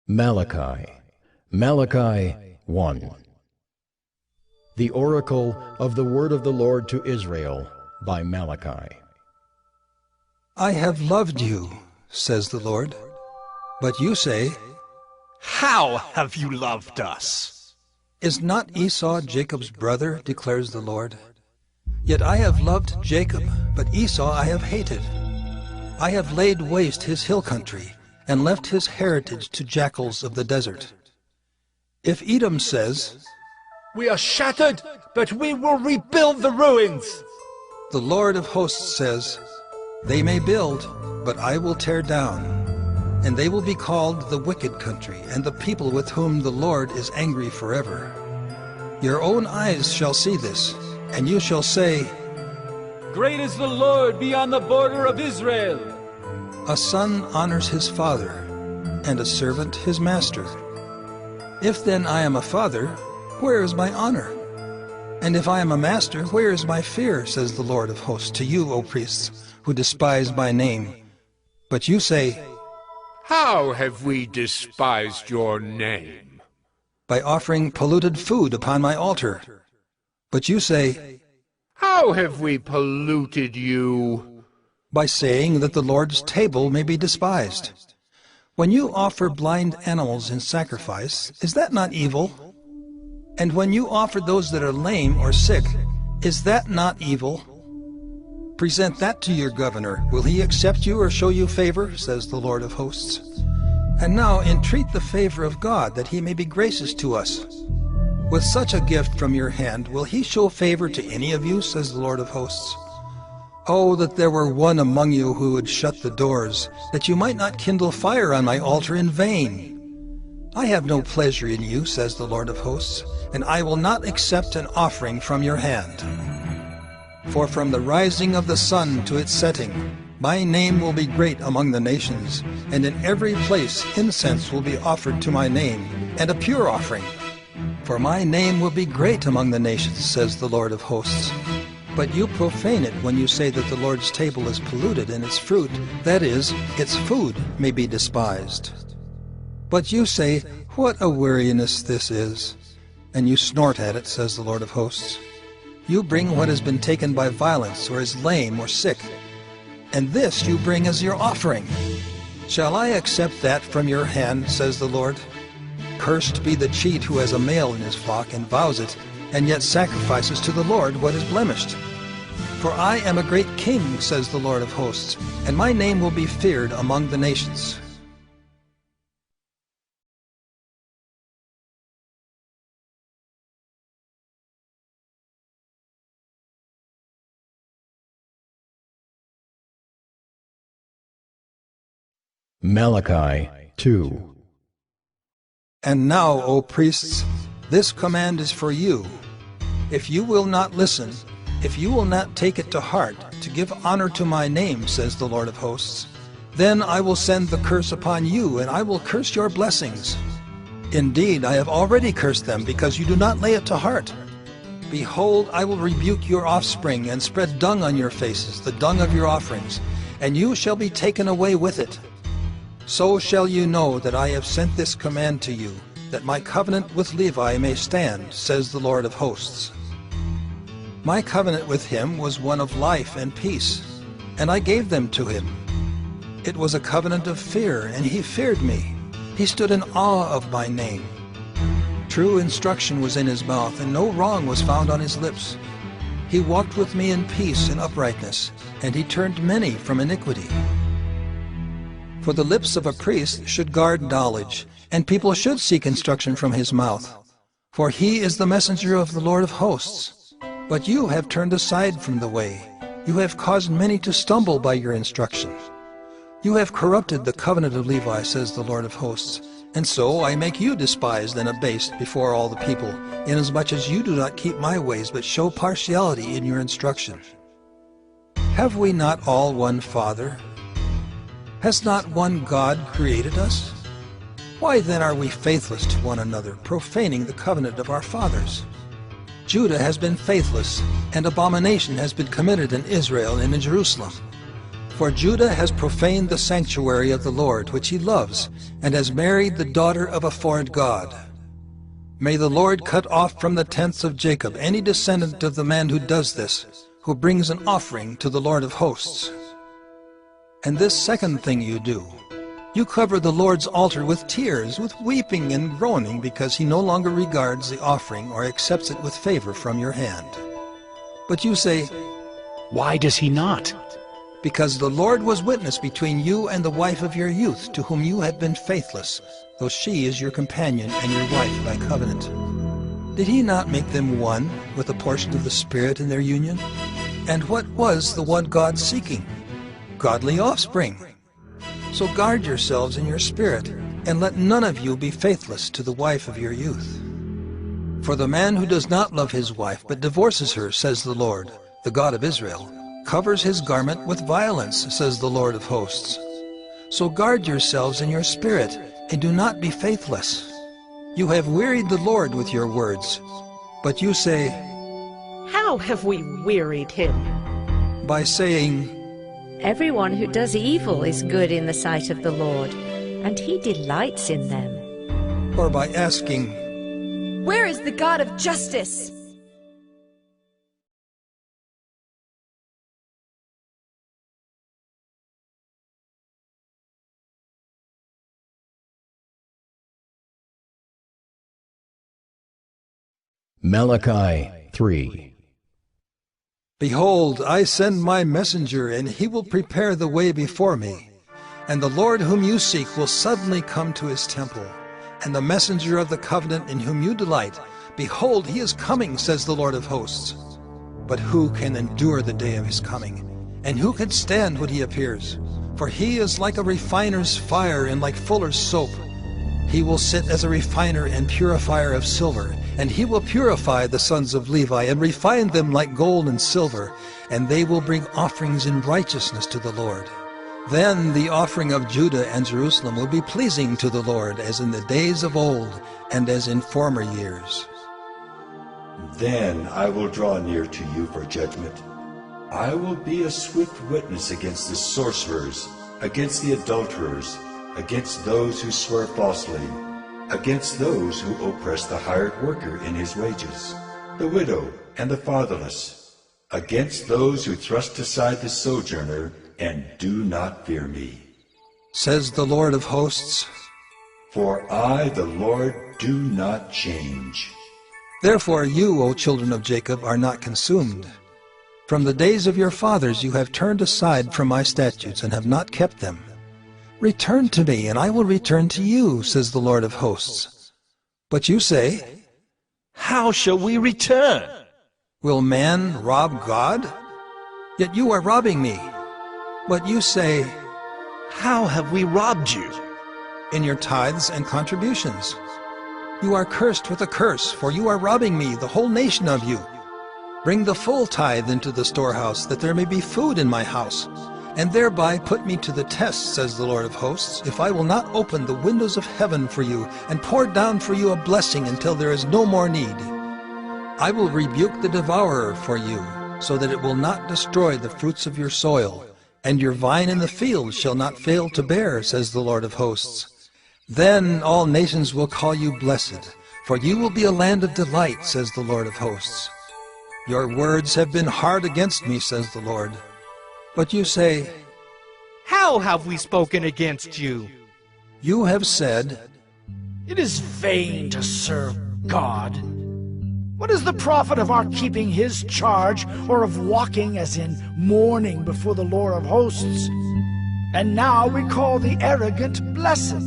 Malachi. Malachi 1. The Oracle of the Word of the Lord to Israel by Malachi. I have loved you, says the Lord. But you say, How have you loved us? Is not Esau Jacob's brother, declares the Lord? Yet I have loved Jacob, but Esau I have hated. I have laid waste his hill country, and left his heritage to jackals of the desert. If Edom says, We are shattered, but we will rebuild the ruins. the Lord of hosts says, They may build, but I will tear down, and they will be called the wicked country, and the people with whom the Lord is angry forever. Your own eyes shall see this, and you shall say, Great is the Lord beyond the border of Israel. A son honors his father, and a servant his master. If then I am a father, where is my honor? And if I am a master, where is my fear, says the Lord of hosts, to you, O priests, who despise my name? But you say, How have we despised your name? by offering polluted food upon my altar. But you say, How have we polluted you? by saying that the Lord's table may be despised. When you offer blind animals in sacrifice, is that not evil? And when you offer those that are lame or sick, is that not evil? Present that to your governor. Will he accept you or show you favor, says the Lord of hosts? And now entreat the favor of God, that he may be gracious to us. With such a gift from your hand, will he show favor to any of you, says the Lord of hosts? Oh, that there were one among you who would shut the doors, that you might not kindle fire on my altar in vain. I have no pleasure in you, says the Lord of hosts, and I will not accept an offering from your hand. For from the rising of the sun to its setting, my name will be great among the nations, and in every place incense will be offered to my name, and a pure offering. For my name will be great among the nations, says the Lord of hosts. But you profane it when you say that the Lord's table is polluted and its fruit, that is, its food, may be despised. But you say, What a weariness this is! And you snort at it, says the Lord of hosts. You bring what has been taken by violence, or is lame or sick, and this you bring as your offering. Shall I accept that from your hand, says the Lord? Cursed be the cheat who has a male in his flock and vows it, and yet sacrifices to the Lord what is blemished. For I am a great king, says the Lord of hosts, and my name will be feared among the nations. Malachi 2. And now, O priests, this command is for you. If you will not listen, if you will not take it to heart, to give honor to my name, says the Lord of hosts, then I will send the curse upon you, and I will curse your blessings. Indeed, I have already cursed them, because you do not lay it to heart. Behold, I will rebuke your offspring, and spread dung on your faces, the dung of your offerings, and you shall be taken away with it. So shall you know that I have sent this command to you, that my covenant with Levi may stand, says the Lord of hosts. My covenant with him was one of life and peace, and I gave them to him. It was a covenant of fear, and he feared me. He stood in awe of my name. True instruction was in his mouth, and no wrong was found on his lips. He walked with me in peace and uprightness, and he turned many from iniquity. For the lips of a priest should guard knowledge, and people should seek instruction from his mouth. For he is the messenger of the Lord of hosts. But you have turned aside from the way. You have caused many to stumble by your instruction. You have corrupted the covenant of Levi, says the Lord of hosts. And so I make you despised and abased before all the people, inasmuch as you do not keep my ways, but show partiality in your instruction. Have we not all one Father? Has not one God created us? Why then are we faithless to one another, profaning the covenant of our fathers? Judah has been faithless, and abomination has been committed in Israel and in Jerusalem. For Judah has profaned the sanctuary of the Lord, which he loves, and has married the daughter of a foreign god. May the Lord cut off from the tents of Jacob any descendant of the man who does this, who brings an offering to the Lord of hosts. And this second thing you do, you cover the Lord's altar with tears, with weeping and groaning, because he no longer regards the offering or accepts it with favor from your hand. But you say, "Why does he not?" "Because the Lord was witness between you and the wife of your youth, to whom you have been faithless, though she is your companion and your wife by covenant. Did he not make them one with a portion of the Spirit in their union? And what was the one God seeking? Godly offspring. So guard yourselves in your spirit, and let none of you be faithless to the wife of your youth. For the man who does not love his wife, but divorces her, says the Lord, the God of Israel, covers his garment with violence, says the Lord of hosts. So guard yourselves in your spirit, and do not be faithless. You have wearied the Lord with your words. But you say, How have we wearied him? by saying, Everyone who does evil is good in the sight of the Lord, and he delights in them. or by asking, Where is the God of justice? Malachi 3. Behold, I send my messenger, and he will prepare the way before me. And the Lord whom you seek will suddenly come to his temple. And the messenger of the covenant in whom you delight, behold, he is coming, says the Lord of hosts. But who can endure the day of his coming? And who can stand when he appears? For he is like a refiner's fire and like fuller's soap. He will sit as a refiner and purifier of silver, and he will purify the sons of Levi and refine them like gold and silver, and they will bring offerings in righteousness to the Lord. Then the offering of Judah and Jerusalem will be pleasing to the Lord, as in the days of old and as in former years. Then I will draw near to you for judgment. I will be a swift witness against the sorcerers, against the adulterers, against those who swear falsely, against those who oppress the hired worker in his wages, the widow and the fatherless, against those who thrust aside the sojourner and do not fear me, says the Lord of hosts. For I, the Lord, do not change. Therefore you, O children of Jacob, are not consumed. From the days of your fathers you have turned aside from my statutes and have not kept them. Return to me, and I will return to you, says the Lord of hosts. But you say, How shall we return? Will man rob God? Yet you are robbing me. But you say, How have we robbed you? in your tithes and contributions. You are cursed with a curse, for you are robbing me, the whole nation of you. Bring the full tithe into the storehouse, that there may be food in my house, and thereby put me to the test, says the Lord of hosts, if I will not open the windows of heaven for you, and pour down for you a blessing until there is no more need. I will rebuke the devourer for you, so that it will not destroy the fruits of your soil, and your vine in the field shall not fail to bear, says the Lord of hosts. Then all nations will call you blessed, for you will be a land of delight, says the Lord of hosts. Your words have been hard against me, says the Lord. But you say, How have we spoken against you? you have said, It is vain to serve God. What is the profit of our keeping his charge, or of walking as in mourning before the Lord of hosts? And now we call the arrogant blessed.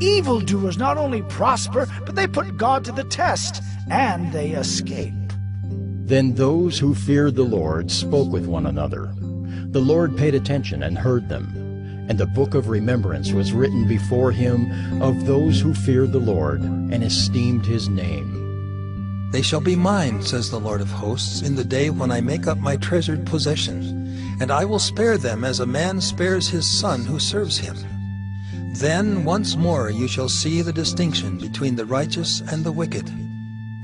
Evildoers not only prosper, but they put God to the test, and they escape. Then those who feared the Lord spoke with one another. The Lord paid attention and heard them, and the book of remembrance was written before him of those who feared the Lord and esteemed his name. They shall be mine, says the Lord of hosts, in the day when I make up my treasured possession, and I will spare them as a man spares his son who serves him. Then once more you shall see the distinction between the righteous and the wicked,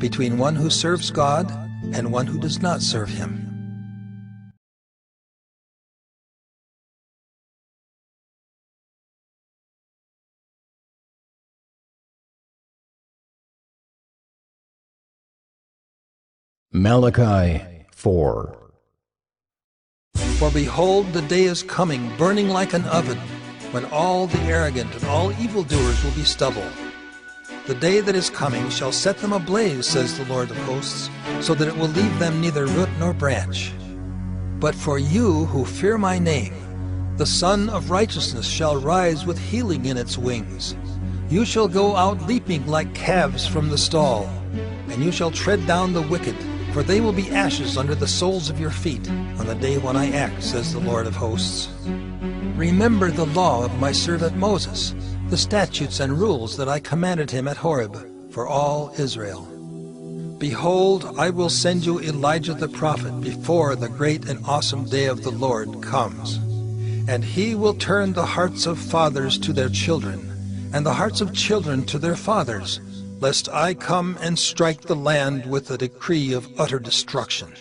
between one who serves God and one who does not serve him. Malachi 4. For behold, the day is coming, burning like an oven, when all the arrogant and all evildoers will be stubble. The day that is coming shall set them ablaze, says the Lord of hosts, so that it will leave them neither root nor branch. But for you who fear my name, the Sun of Righteousness shall rise with healing in its wings. You shall go out leaping like calves from the stall, and you shall tread down the wicked, for they will be ashes under the soles of your feet on the day when I act, says the Lord of hosts. Remember the law of my servant Moses, the statutes and rules that I commanded him at Horeb for all Israel. Behold, I will send you Elijah the prophet before the great and awesome day of the Lord comes. And he will turn the hearts of fathers to their children, and the hearts of children to their fathers, lest I come and strike the land with a decree of utter destruction.